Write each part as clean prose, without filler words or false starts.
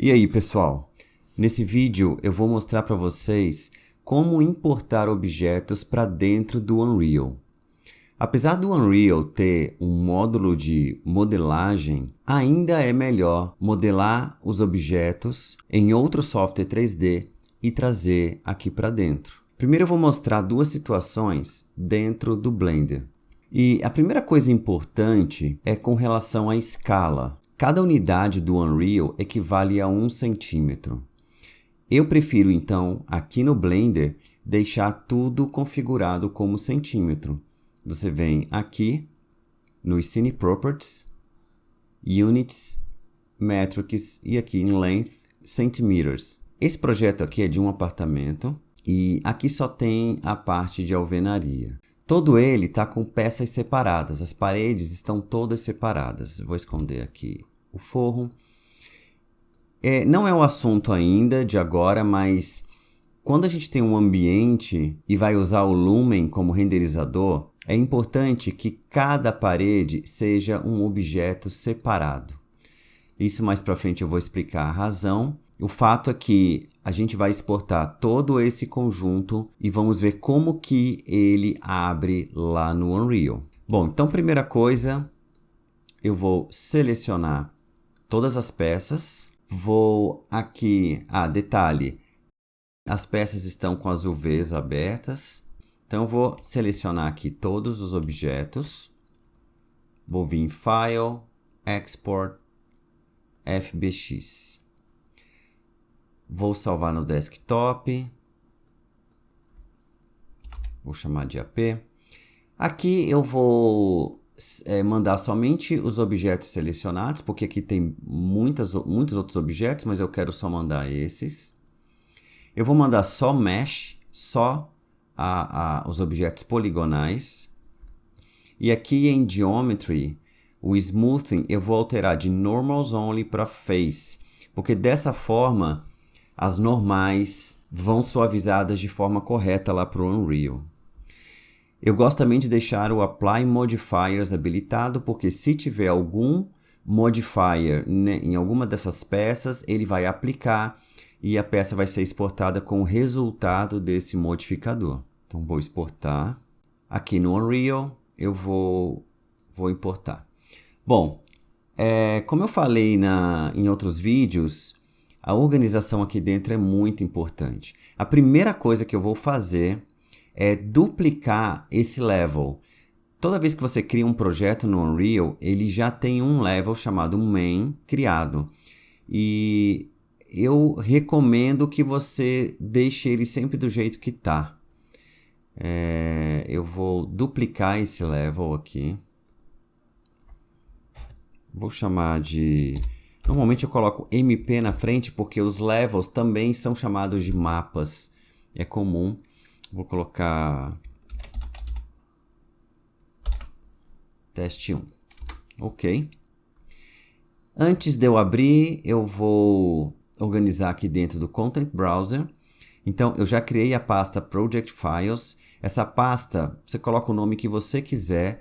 E aí, pessoal? Nesse vídeo eu vou mostrar para vocês como importar objetos para dentro do Unreal. Apesar do Unreal ter um módulo de modelagem, ainda é melhor modelar os objetos em outro software 3D e trazer aqui para dentro. Primeiro eu vou mostrar duas situações dentro do Blender. E a primeira coisa importante é com relação à escala. Cada unidade do Unreal equivale a 1 centímetro. Eu prefiro, então, aqui no Blender, deixar tudo configurado como centímetro. Você vem aqui no Scene Properties, Units, Metrics e aqui em Length, Centimeters. Esse projeto aqui é de um apartamento e aqui só tem a parte de alvenaria. Todo ele está com peças separadas, as paredes estão todas separadas. Vou esconder aqui o forro. Não é o assunto ainda de agora, mas quando a gente tem um ambiente e vai usar o Lumen como renderizador, é importante que cada parede seja um objeto separado. Isso mais para frente eu vou explicar a razão. O fato é que a gente vai exportar todo esse conjunto e vamos ver como que ele abre lá no Unreal. Bom, então primeira coisa, eu vou selecionar todas as peças. Vou aqui, detalhe, as peças estão com as UVs abertas. Então eu vou selecionar aqui todos os objetos. Vou vir em File, Export, FBX. Vou salvar no desktop. Vou chamar de AP. Aqui eu vou mandar somente os objetos selecionados, porque aqui tem muitos outros objetos, mas eu quero só mandar esses. Eu vou mandar só Mesh, só os objetos poligonais. E aqui em Geometry, o Smoothing eu vou alterar de Normals Only para Face, porque dessa forma as normais vão suavizadas de forma correta lá para o Unreal. Eu gosto também de deixar o Apply Modifiers habilitado, porque se tiver algum modifier em alguma dessas peças, ele vai aplicar e a peça vai ser exportada com o resultado desse modificador. Então vou exportar. Aqui no Unreal eu vou importar. Bom, como eu falei em outros vídeos, a organização aqui dentro é muito importante. A primeira coisa que eu vou fazer é duplicar esse level. Toda vez que você cria um projeto no Unreal, ele já tem um level chamado Main criado. E eu recomendo que você deixe ele sempre do jeito que está. Eu vou duplicar esse level aqui. Vou chamar de... Normalmente eu coloco MP na frente porque os levels também são chamados de mapas. É comum. Vou colocar teste 1. Ok. Antes de eu abrir, eu vou organizar aqui dentro do Content Browser. Então, eu já criei a pasta Project Files. Essa pasta, você coloca o nome que você quiser.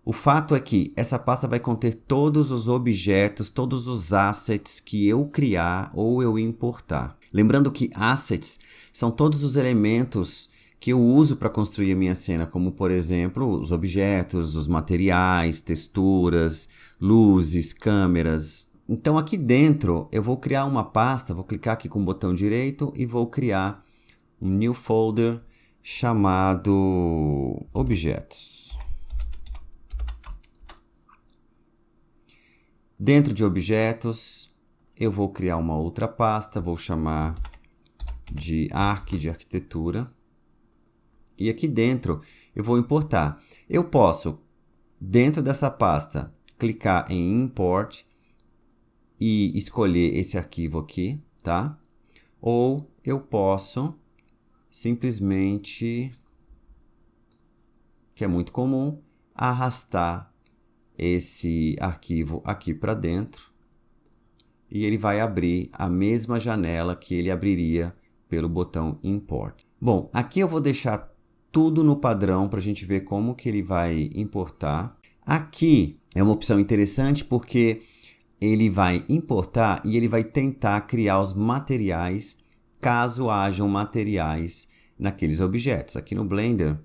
O fato é que essa pasta vai conter todos os objetos, todos os assets que eu criar ou eu importar. Lembrando que assets são todos os elementos que eu uso para construir a minha cena, como por exemplo, os objetos, os materiais, texturas, luzes, câmeras. Então aqui dentro eu vou criar uma pasta, vou clicar aqui com o botão direito e vou criar um new folder chamado objetos. Dentro de objetos, eu vou criar uma outra pasta, vou chamar de Arc de arquitetura. E aqui dentro eu vou importar. Eu posso, dentro dessa pasta, clicar em Import e escolher esse arquivo aqui, tá? Ou eu posso simplesmente, que é muito comum, arrastar esse arquivo aqui para dentro e ele vai abrir a mesma janela que ele abriria pelo botão Import. Bom, aqui eu vou deixar tudo no padrão para a gente ver como que ele vai importar. Aqui é uma opção interessante porque ele vai importar e ele vai tentar criar os materiais, caso hajam materiais naqueles objetos. Aqui no Blender,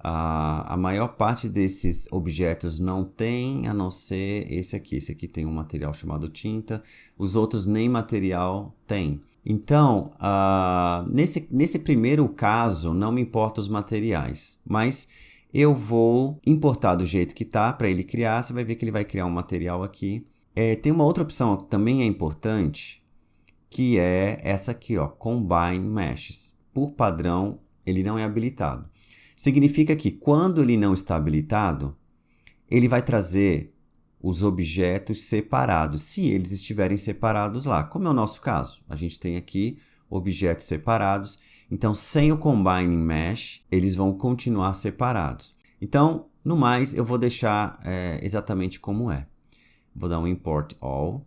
a maior parte desses objetos não tem, a não ser esse aqui. Esse aqui tem um material chamado tinta, os outros nem material tem. Então, nesse primeiro caso, não me importa os materiais, mas eu vou importar do jeito que tá para ele criar. Você vai ver que ele vai criar um material aqui. Tem uma outra opção que também é importante, que é essa aqui, ó, Combine Meshes. Por padrão, ele não é habilitado. Significa que quando ele não está habilitado, ele vai trazer os objetos separados, se eles estiverem separados lá, como é o nosso caso. A gente tem aqui objetos separados, então sem o Combine Mesh, eles vão continuar separados. Então, no mais, eu vou deixar exatamente como é. Vou dar um Import All.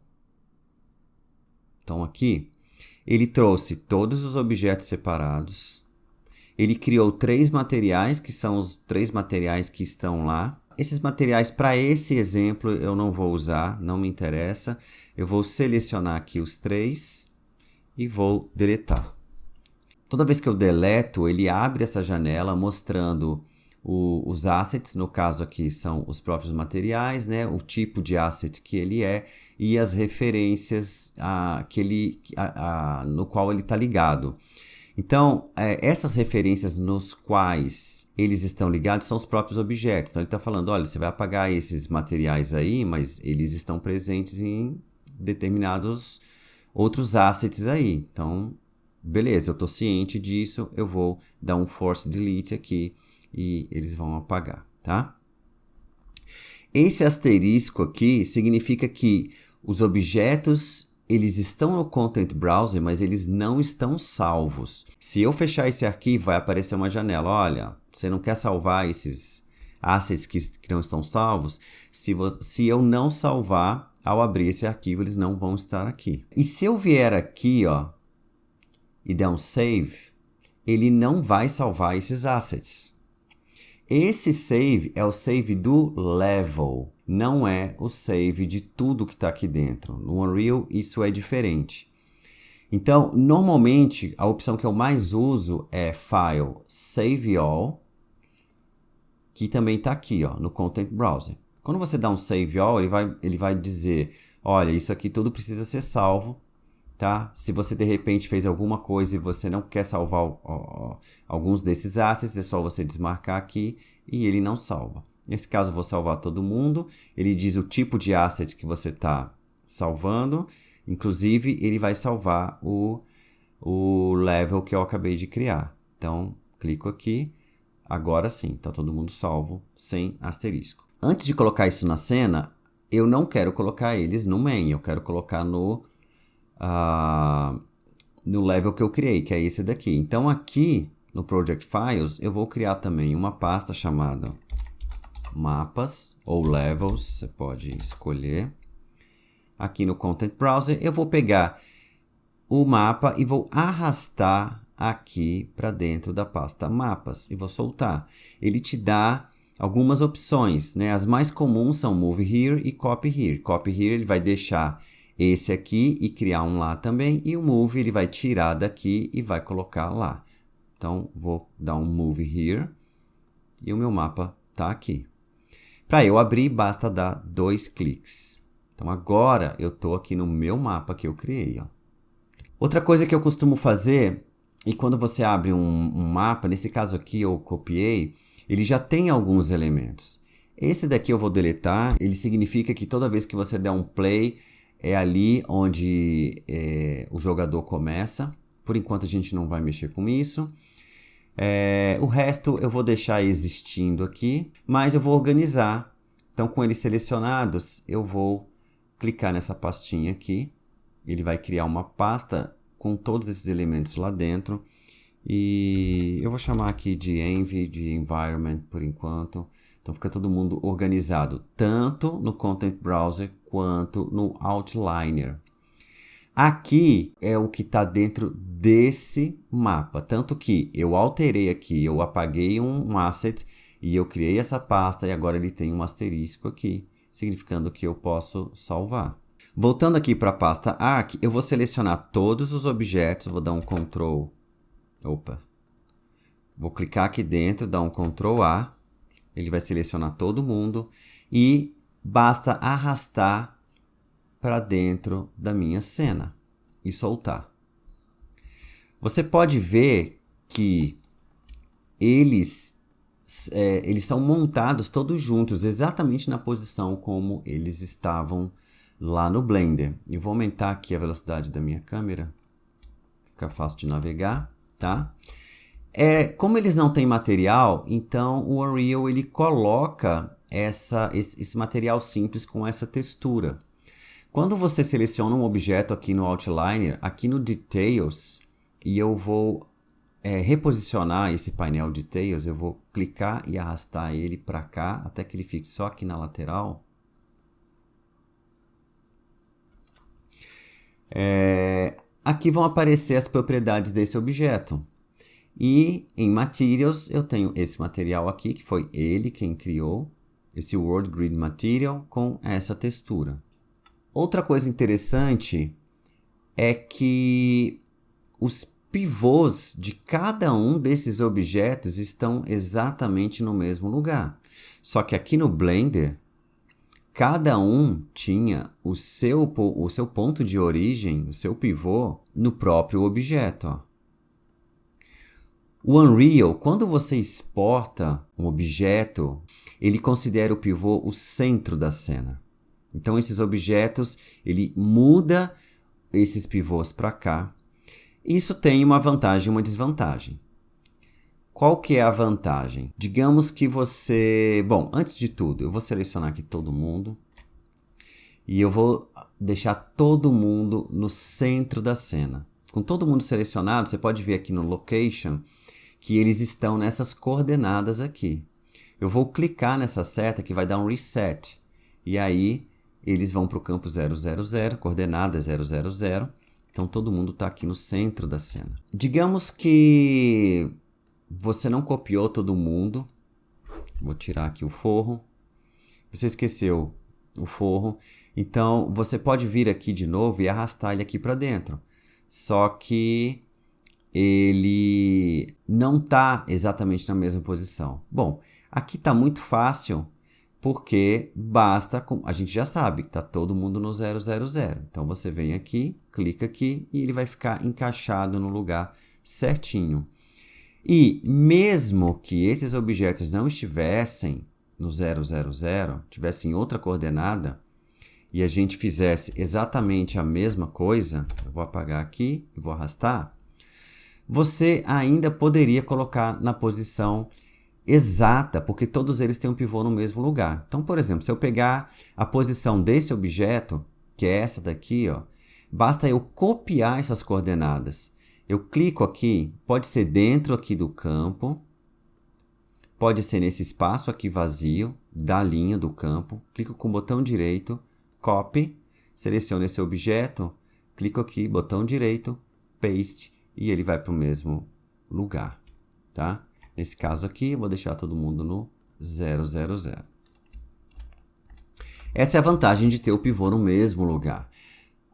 Então aqui, ele trouxe todos os objetos separados. Ele criou 3 materiais, que são os 3 materiais que estão lá. Esses materiais, para esse exemplo, eu não vou usar, não me interessa. Eu vou selecionar aqui os 3 e vou deletar. Toda vez que eu deleto, ele abre essa janela mostrando os assets, no caso aqui são os próprios materiais, né? O tipo de asset que ele é e as referências no qual ele está ligado. Então, essas referências nos quais eles estão ligados são os próprios objetos. Então, ele está falando, olha, você vai apagar esses materiais aí, mas eles estão presentes em determinados outros assets aí. Então, beleza, eu estou ciente disso, eu vou dar um force delete aqui e eles vão apagar, tá? Esse asterisco aqui significa que os objetos eles estão no Content Browser, mas eles não estão salvos. Se eu fechar esse arquivo, vai aparecer uma janela. Olha, você não quer salvar esses assets que não estão salvos? Se eu não salvar, ao abrir esse arquivo, eles não vão estar aqui. E se eu vier aqui, ó, e der um Save, ele não vai salvar esses assets. Esse save é o save do level, não é o save de tudo que está aqui dentro. No Unreal isso é diferente. Então, normalmente, a opção que eu mais uso é File, Save All, que também está aqui, ó, no Content Browser. Quando você dá um Save All, ele vai dizer, olha, isso aqui tudo precisa ser salvo, tá? Se você de repente fez alguma coisa e você não quer salvar alguns desses assets, é só você desmarcar aqui e ele não salva. Nesse caso, eu vou salvar todo mundo. Ele diz o tipo de asset que você está salvando. Inclusive, ele vai salvar o level que eu acabei de criar. Então, clico aqui. Agora sim, está todo mundo salvo, sem asterisco. Antes de colocar isso na cena, eu não quero colocar eles no main. Eu quero colocar no level que eu criei, que é esse daqui. Então aqui no Project Files eu vou criar também uma pasta chamada mapas ou levels, você pode escolher. Aqui no Content Browser eu vou pegar o mapa e vou arrastar aqui para dentro da pasta mapas e vou soltar. Ele te dá algumas opções, né? As mais comuns são Move Here e Copy Here. Copy Here ele vai deixar esse aqui e criar um lá também, e o Move ele vai tirar daqui e vai colocar lá. Então, vou dar um Move Here e o meu mapa está aqui. Para eu abrir, basta dar 2 cliques. Então, agora eu estou aqui no meu mapa que eu criei. Ó. Outra coisa que eu costumo fazer, e quando você abre um mapa, nesse caso aqui eu copiei, ele já tem alguns elementos. Esse daqui eu vou deletar, ele significa que toda vez que você der um play, é ali onde o jogador começa. Por enquanto a gente não vai mexer com isso. O resto eu vou deixar existindo aqui, mas eu vou organizar. Então com eles selecionados, eu vou clicar nessa pastinha aqui. Ele vai criar uma pasta com todos esses elementos lá dentro. E eu vou chamar aqui de Env, de Environment por enquanto. Então fica todo mundo organizado, tanto no Content Browser quanto no Outliner. Aqui é o que está dentro desse mapa, tanto que eu alterei aqui, eu apaguei um asset e eu criei essa pasta e agora ele tem um asterisco aqui, significando que eu posso salvar. Voltando aqui para a pasta Arc, eu vou selecionar todos os objetos, vou dar um Ctrl, vou clicar aqui dentro, dar um Ctrl A, ele vai selecionar todo mundo e basta arrastar para dentro da minha cena e soltar. Você pode ver que eles são montados todos juntos, exatamente na posição como eles estavam lá no Blender. Eu vou aumentar aqui a velocidade da minha câmera, fica fácil de navegar, tá? Como eles não têm material, então o Unreal ele coloca esse material simples com essa textura. Quando você seleciona um objeto aqui no Outliner, aqui no Details, e eu vou reposicionar esse painel Details, eu vou clicar e arrastar ele para cá, até que ele fique só aqui na lateral. Aqui vão aparecer as propriedades desse objeto. E em Materials eu tenho esse material aqui, que foi ele quem criou, esse World Grid Material com essa textura. Outra coisa interessante é que os pivôs de cada um desses objetos estão exatamente no mesmo lugar. Só que aqui no Blender, cada um tinha o seu ponto de origem, o seu pivô, no próprio objeto. Ó. O Unreal, quando você exporta um objeto, ele considera o pivô o centro da cena. Então, esses objetos, ele muda esses pivôs para cá. Isso tem uma vantagem e uma desvantagem. Qual que é a vantagem? Digamos que você... Bom, antes de tudo, eu vou selecionar aqui todo mundo. E eu vou deixar todo mundo no centro da cena. Com todo mundo selecionado, você pode ver aqui no Location que eles estão nessas coordenadas aqui. Eu vou clicar nessa seta que vai dar um Reset. E aí, eles vão para o campo 000, coordenada 000. Então, todo mundo está aqui no centro da cena. Digamos que você não copiou todo mundo. Vou tirar aqui o forro. Você esqueceu o forro. Então, você pode vir aqui de novo e arrastar ele aqui para dentro. Só que ele não está exatamente na mesma posição. Bom, aqui está muito fácil, porque basta... A gente já sabe que está todo mundo no 000. Então, você vem aqui, clica aqui e ele vai ficar encaixado no lugar certinho. E mesmo que esses objetos não estivessem no 000, tivessem outra coordenada, e a gente fizesse exatamente a mesma coisa, eu vou apagar aqui e vou arrastar, você ainda poderia colocar na posição exata, porque todos eles têm um pivô no mesmo lugar. Então, por exemplo, se eu pegar a posição desse objeto, que é essa daqui, ó, basta eu copiar essas coordenadas. Eu clico aqui, pode ser dentro aqui do campo, pode ser nesse espaço aqui vazio, da linha do campo, clico com o botão direito, Copy, seleciono esse objeto, clico aqui, botão direito, Paste, e ele vai para o mesmo lugar, tá? Nesse caso aqui, eu vou deixar todo mundo no 000. Essa é a vantagem de ter o pivô no mesmo lugar.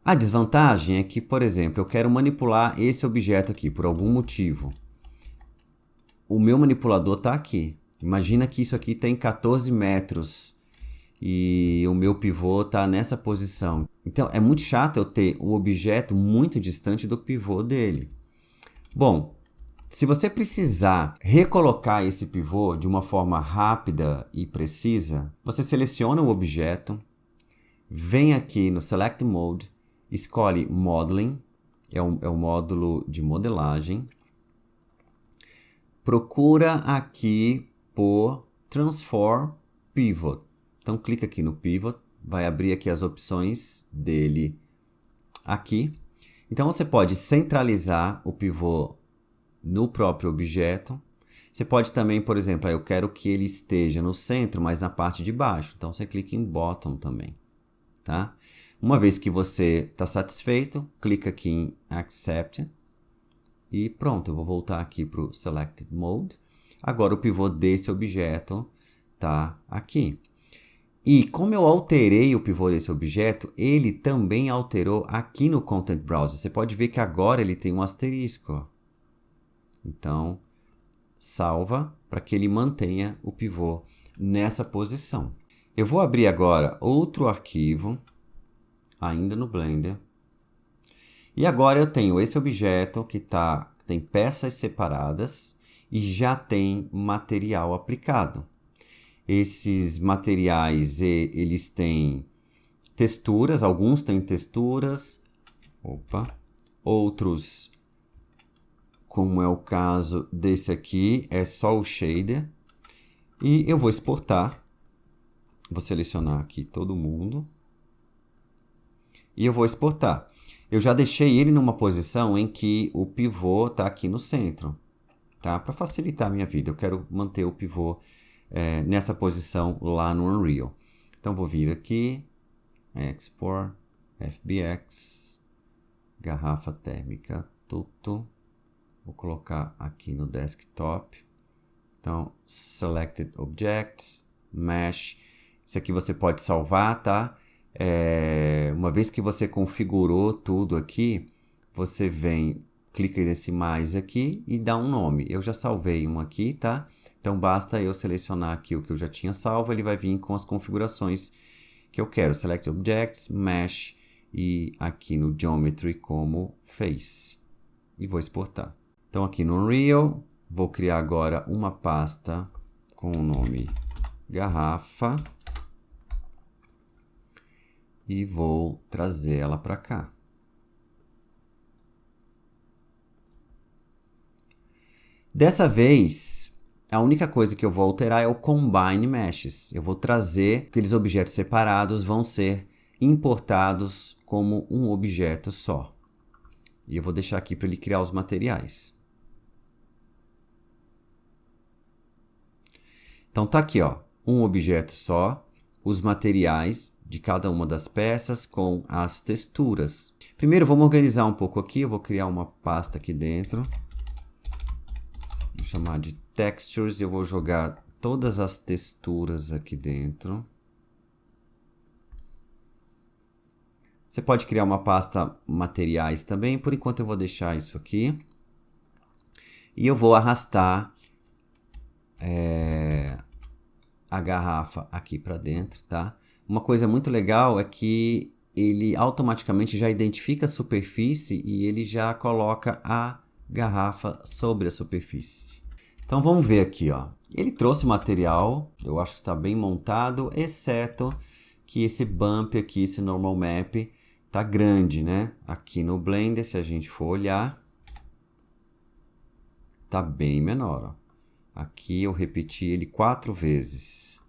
A desvantagem é que, por exemplo, eu quero manipular esse objeto aqui por algum motivo. O meu manipulador está aqui. Imagina que isso aqui tem 14 metros e o meu pivô está nessa posição. Então, é muito chato eu ter o objeto muito distante do pivô dele. Bom, se você precisar recolocar esse pivô de uma forma rápida e precisa, você seleciona o objeto, vem aqui no Select Mode, escolhe Modeling, é um módulo de modelagem, procura aqui por Transform Pivot. Então, clica aqui no Pivot, vai abrir aqui as opções dele aqui. Então, você pode centralizar o pivô no próprio objeto. Você pode também, por exemplo, eu quero que ele esteja no centro, mas na parte de baixo. Então, você clica em Bottom também, tá? Uma vez que você está satisfeito, clica aqui em Accept. E pronto, eu vou voltar aqui para o Selected Mode. Agora, o pivô desse objeto está aqui. E como eu alterei o pivô desse objeto, ele também alterou aqui no Content Browser. Você pode ver que agora ele tem um asterisco. Então, salva para que ele mantenha o pivô nessa posição. Eu vou abrir agora outro arquivo, ainda no Blender. E agora eu tenho esse objeto que tem peças separadas e já tem material aplicado. Esses materiais, eles têm texturas, alguns têm texturas, outros, como é o caso desse aqui, é só o shader. E eu vou exportar, vou selecionar aqui todo mundo e eu vou exportar. Eu já deixei ele numa posição em que o pivô está aqui no centro, tá? Para facilitar a minha vida, eu quero manter o pivô nessa posição lá no Unreal. Então, vou vir aqui, Export, FBX, garrafa térmica, tudo. Vou colocar aqui no desktop. Então, Selected Objects, Mesh. Isso aqui você pode salvar, tá? Uma vez que você configurou tudo aqui, você vem, clica nesse mais aqui e dá um nome. Eu já salvei um aqui, tá? Então basta eu selecionar aqui o que eu já tinha salvo, ele vai vir com as configurações que eu quero. Select Objects, Mesh e aqui no Geometry como Face. E vou exportar. Então aqui no Unreal, vou criar agora uma pasta com o nome garrafa. E vou trazer ela para cá. Dessa vez, a única coisa que eu vou alterar é o Combine Meshes. Eu vou trazer aqueles objetos separados, vão ser importados como um objeto só. E eu vou deixar aqui para ele criar os materiais. Então tá aqui, ó, um objeto só, os materiais de cada uma das peças com as texturas. Primeiro vamos organizar um pouco aqui, eu vou criar uma pasta aqui dentro. Vou chamar de Textures e eu vou jogar todas as texturas aqui dentro. Você pode criar uma pasta materiais também, por enquanto eu vou deixar isso aqui. E eu vou arrastar a garrafa aqui para dentro, tá? Uma coisa muito legal é que ele automaticamente já identifica a superfície e ele já coloca a garrafa sobre a superfície. Então vamos ver aqui, ó. Ele trouxe material, eu acho que está bem montado, exceto que esse bump aqui, esse normal map, tá grande, né? Aqui no Blender, se a gente for olhar, tá bem menor, ó. Aqui eu repeti ele 4 vezes.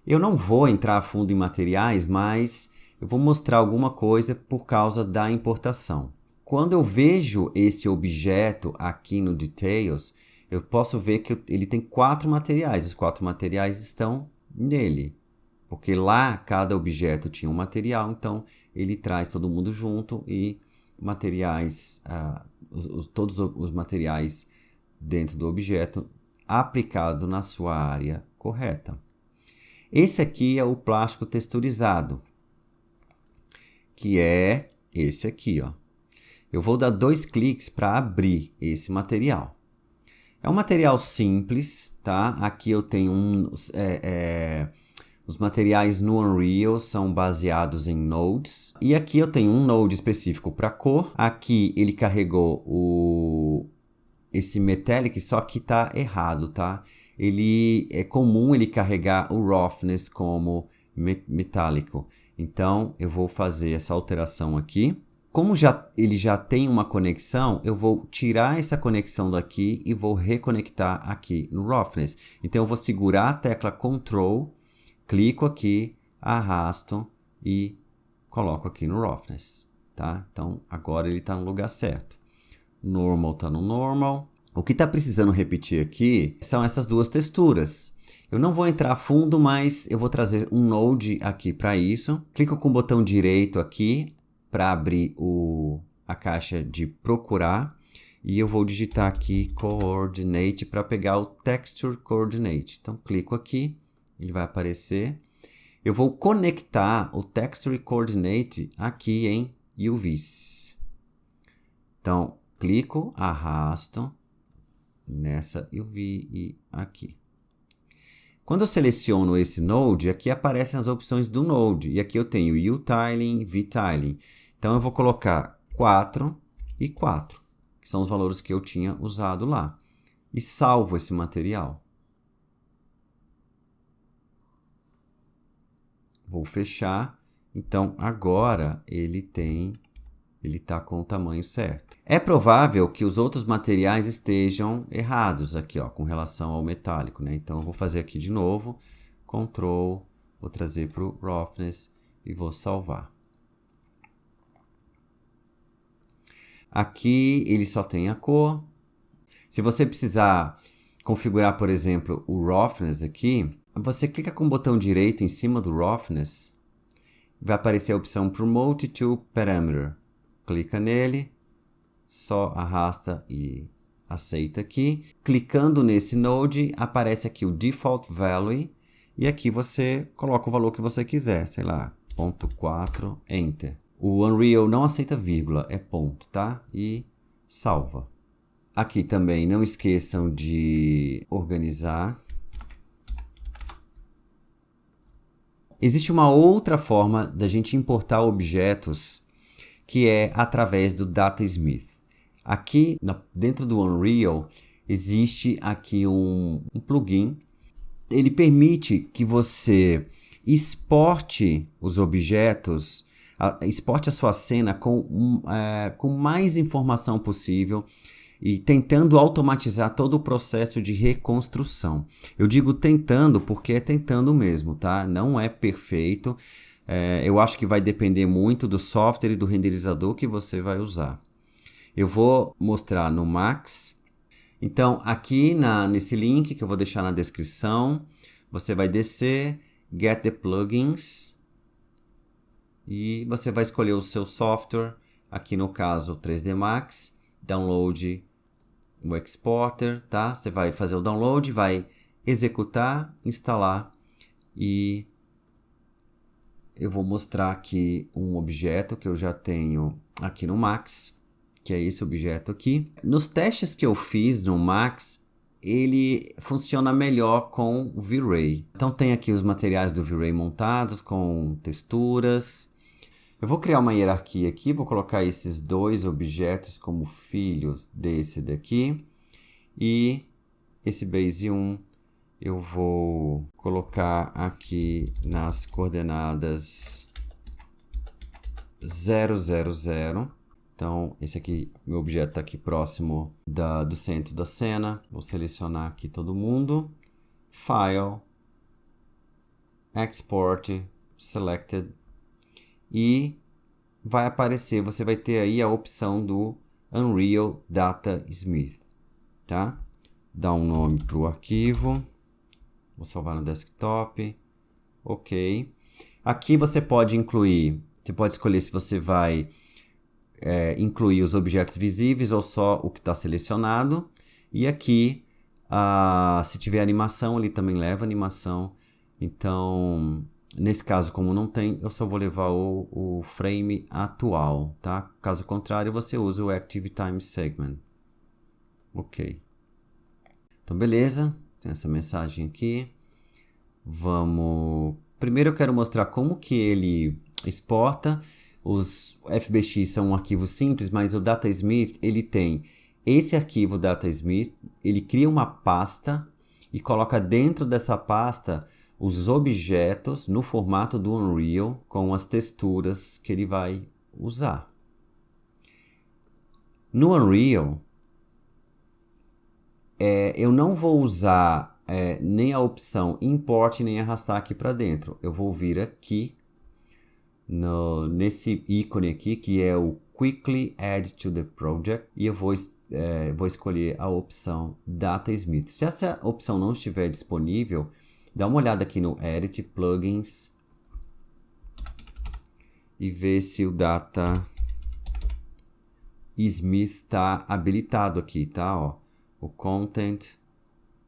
Eu não vou entrar a fundo em materiais, mas eu vou mostrar alguma coisa por causa da importação. Quando eu vejo esse objeto aqui no Details, eu posso ver que ele tem 4 materiais. Os 4 materiais estão nele. Porque lá cada objeto tinha um material, então ele traz todo mundo junto e materiais, todos os materiais dentro do objeto aplicado na sua área correta. Esse aqui é o plástico texturizado, que é esse aqui, ó. Eu vou dar 2 cliques para abrir esse material. É um material simples, tá? Aqui eu tenho os materiais no Unreal são baseados em nodes. E aqui eu tenho um node específico para cor. Aqui ele carregou esse metallic, só que tá errado, tá? Ele é comum ele carregar o roughness como metálico. Então eu vou fazer essa alteração aqui. Como ele já tem uma conexão, eu vou tirar essa conexão daqui e vou reconectar aqui no roughness. Então eu vou segurar a tecla Ctrl, clico aqui, arrasto e coloco aqui no roughness, tá? Então agora ele está no lugar certo. Normal está no normal. O que está precisando repetir aqui são essas 2 texturas. Eu não vou entrar a fundo, mas eu vou trazer um node aqui para isso. Clico com o botão direito aqui para abrir a caixa de procurar e eu vou digitar aqui Coordinate para pegar o Texture Coordinate. Então, clico aqui, ele vai aparecer. Eu vou conectar o Texture Coordinate aqui em UVs. Então, clico, arrasto nessa UV e aqui. Quando eu seleciono esse Node, aqui aparecem as opções do Node. E aqui eu tenho U-Tiling, V-Tiling. Então, eu vou colocar 4 e 4, que são os valores que eu tinha usado lá. E salvo esse material. Vou fechar. Então, agora ele está com o tamanho certo. É provável que os outros materiais estejam errados aqui, ó, com relação ao metálico, né? Então, eu vou fazer aqui de novo, Ctrl, vou trazer para o Roughness e vou salvar. Aqui ele só tem a cor. Se você precisar configurar, por exemplo, o Roughness aqui, você clica com o botão direito em cima do Roughness, vai aparecer a opção Promote to Parameter. Clica nele, só arrasta e aceita aqui. Clicando nesse Node, aparece aqui o Default Value e aqui você coloca o valor que você quiser, sei lá, 0.4, Enter. O Unreal não aceita vírgula, é ponto, tá? E salva. Aqui também não esqueçam de organizar. Existe uma outra forma da gente importar objetos que é através do DataSmith. Aqui dentro do Unreal existe aqui um plugin. Ele permite que você exporte os objetos, exporte a sua cena com mais informação possível e tentando automatizar todo o processo de reconstrução. Eu digo tentando porque é tentando mesmo, tá? Não é perfeito. Eu acho que vai depender muito do software e do renderizador que você vai usar. Eu vou mostrar no Max. Então, aqui nesse link que eu vou deixar na descrição, você vai descer, Get the Plugins, e você vai escolher o seu software, aqui no caso o 3D Max, download o exporter, tá? Você vai fazer o download, vai executar, instalar e eu vou mostrar aqui um objeto que eu já tenho aqui no Max, que é esse objeto aqui. Nos testes que eu fiz no Max, ele funciona melhor com o V-Ray. Então tem aqui os materiais do V-Ray montados com texturas. Eu vou criar uma hierarquia aqui, vou colocar esses dois objetos como filhos desse daqui. E esse base 1 eu vou colocar aqui nas coordenadas 0, 0, 0. Então, esse aqui, meu objeto está aqui próximo do centro da cena. Vou selecionar aqui todo mundo. File, Export, Selected. E vai aparecer, você vai ter aí a opção do Unreal DataSmith, tá? Dá um nome para o arquivo. Vou salvar no desktop. Ok. Aqui você pode incluir, você pode escolher se você vai incluir os objetos visíveis ou só o que está selecionado. E aqui, se tiver animação, ele também leva animação. Então, nesse caso, como não tem, eu só vou levar o frame atual, tá? Caso contrário, você usa o Active Time Segment. Ok. Então, beleza. Tem essa mensagem aqui. Primeiro eu quero mostrar como que ele exporta. Os FBX são um arquivo simples, mas o DataSmith, ele tem esse arquivo DataSmith, ele cria uma pasta e coloca dentro dessa pasta os objetos no formato do Unreal com as texturas que ele vai usar. No Unreal, eu não vou usar nem a opção Import nem arrastar aqui para dentro. Eu vou vir aqui nesse ícone aqui que é o Quickly Add to the Project e eu vou escolher a opção DataSmith. Se essa opção não estiver disponível, dá uma olhada aqui no Edit Plugins e vê se o DataSmith Smith está habilitado aqui, tá? Ó, o content,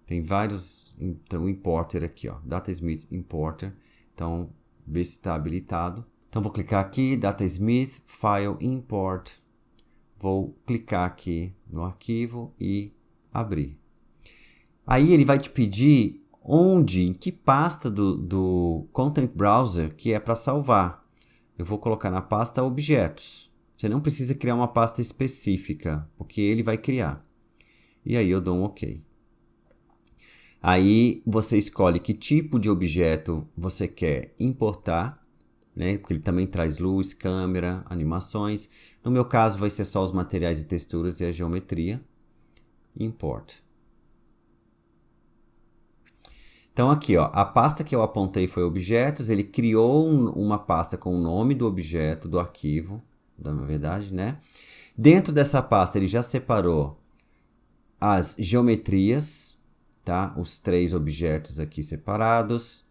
tem vários, então importer aqui, ó, DataSmith importer, então vê se está habilitado. Então vou clicar aqui, DataSmith, File Import, vou clicar aqui no arquivo e abrir. Aí ele vai te pedir em que pasta do Content Browser que é para salvar. Eu vou colocar na pasta Objetos. Você não precisa criar uma pasta específica, porque ele vai criar. E aí eu dou um OK. Aí você escolhe que tipo de objeto você quer importar, né? Porque ele também traz luz, câmera, animações. No meu caso vai ser só os materiais e texturas e a geometria. Import. Então aqui, ó, a pasta que eu apontei foi objetos, ele criou uma pasta com o nome do objeto, do arquivo, na verdade, né? Dentro dessa pasta ele já separou as geometrias, tá? Os 3 objetos aqui separados,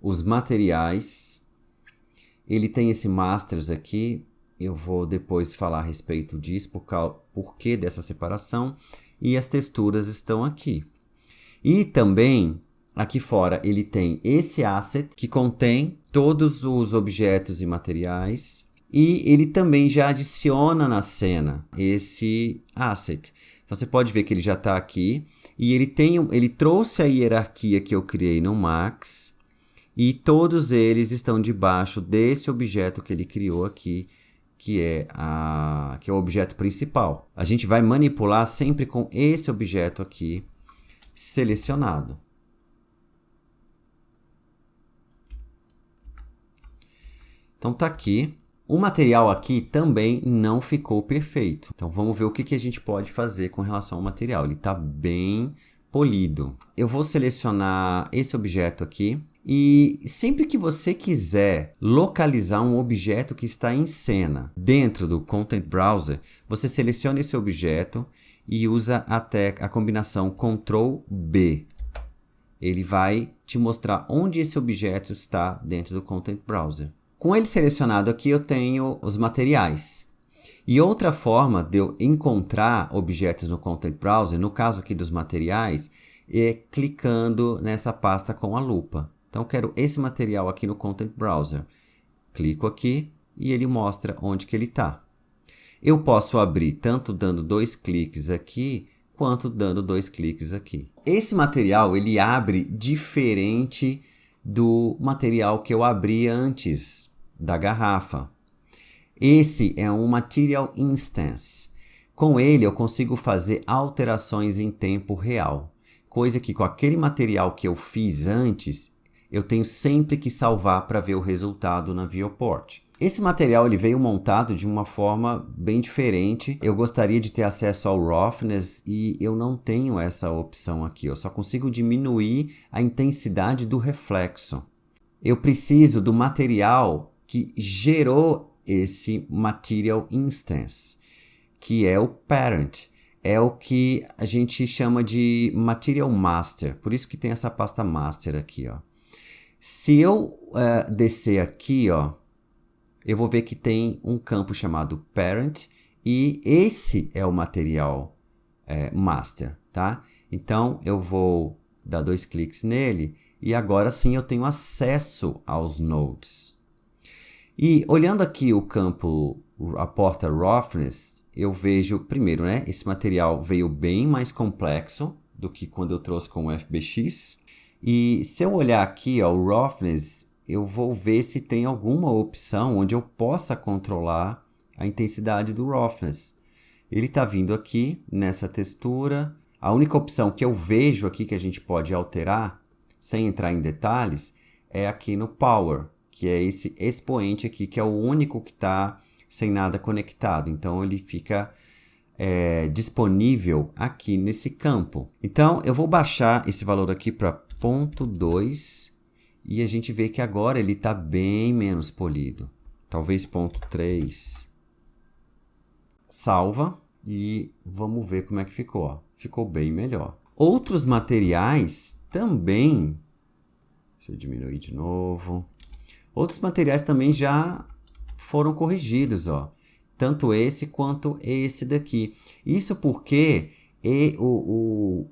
os materiais, ele tem esse masters aqui, eu vou depois falar a respeito disso, por que dessa separação, e as texturas estão aqui. E também aqui fora ele tem esse asset que contém todos os objetos e materiais e ele também já adiciona na cena esse asset. Então você pode ver que ele já está aqui e ele trouxe a hierarquia que eu criei no Max e todos eles estão debaixo desse objeto que ele criou aqui, que é o objeto principal. A gente vai manipular sempre com esse objeto aqui selecionado. Então tá aqui. O material aqui também não ficou perfeito. Então vamos ver o que a gente pode fazer com relação ao material. Ele está bem polido. Eu vou selecionar esse objeto aqui. E sempre que você quiser localizar um objeto que está em cena dentro do Content Browser, você seleciona esse objeto e usa até a combinação Ctrl B. Ele vai te mostrar onde esse objeto está dentro do Content Browser. Com ele selecionado aqui, eu tenho os materiais. E outra forma de eu encontrar objetos no Content Browser, no caso aqui dos materiais, é clicando nessa pasta com a lupa. Então, eu quero esse material aqui no Content Browser. Clico aqui e ele mostra onde que ele está. Eu posso abrir tanto dando 2 cliques aqui, quanto dando 2 cliques aqui. Esse material, ele abre diferente do material que eu abri antes da garrafa. Esse é um Material Instance. Com ele eu consigo fazer alterações em tempo real, coisa que com aquele material que eu fiz antes, eu tenho sempre que salvar para ver o resultado na Viewport. Esse material ele veio montado de uma forma bem diferente. Eu gostaria de ter acesso ao Roughness e eu não tenho essa opção aqui. Eu só consigo diminuir a intensidade do reflexo. Eu preciso do material que gerou esse Material Instance, que é o Parent. É o que a gente chama de Material Master. Por isso que tem essa pasta Master aqui, ó. Se eu descer aqui, ó, eu vou ver que tem um campo chamado Parent e esse é o material Master, tá? Então, eu vou dar 2 cliques nele e agora sim eu tenho acesso aos nodes. E olhando aqui o campo, a porta Roughness, eu vejo, primeiro, né, esse material veio bem mais complexo do que quando eu trouxe com o FBX. E se eu olhar aqui, ó, o Roughness, eu vou ver se tem alguma opção onde eu possa controlar a intensidade do Roughness. Ele está vindo aqui nessa textura. A única opção que eu vejo aqui que a gente pode alterar, sem entrar em detalhes, é aqui no Power, que é esse expoente aqui, que é o único que está sem nada conectado. Então, ele fica disponível aqui nesse campo. Então, eu vou baixar esse valor aqui para 0.2 e a gente vê que agora ele está bem menos polido. Talvez 0.3. Salva e vamos ver como é que ficou. Ó. Ficou bem melhor. Outros materiais também... Deixa eu diminuir de novo. Outros materiais também já foram corrigidos. Ó. tanto esse quanto esse daqui. Isso porque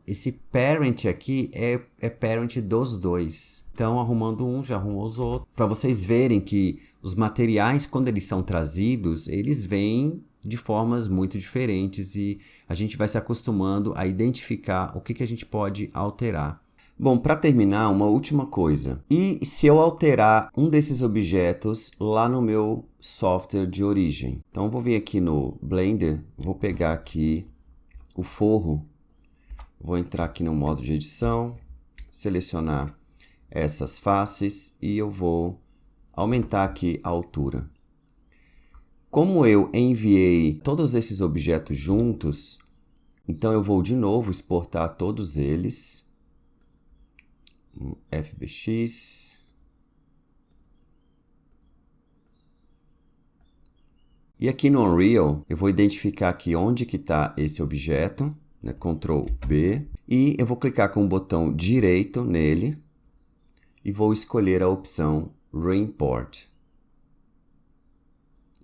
esse parent aqui é parent dos dois. Então, arrumando um, já arrumou os outros. Para vocês verem que os materiais, quando eles são trazidos, eles vêm de formas muito diferentes e a gente vai se acostumando a identificar o que a gente pode alterar. Bom, para terminar, uma última coisa. E se eu alterar um desses objetos lá no meu software de origem? Então, eu vou vir aqui no Blender, vou pegar aqui o forro, vou entrar aqui no modo de edição, selecionar essas faces e eu vou aumentar aqui a altura. Como eu enviei todos esses objetos juntos, então eu vou de novo exportar todos eles. FBX. E aqui no Unreal, eu vou identificar aqui onde que está esse objeto, né? Ctrl B. E eu vou clicar com o botão direito nele e vou escolher a opção Reimport.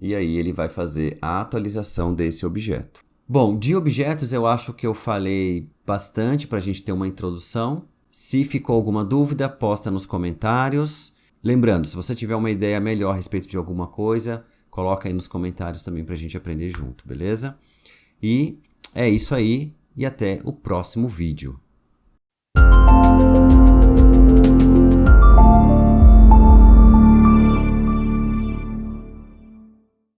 E aí ele vai fazer a atualização desse objeto. Bom, de objetos eu acho que eu falei bastante para a gente ter uma introdução. Se ficou alguma dúvida, posta nos comentários. Lembrando, se você tiver uma ideia melhor a respeito de alguma coisa, coloca aí nos comentários também para a gente aprender junto, beleza? E é isso aí e até o próximo vídeo.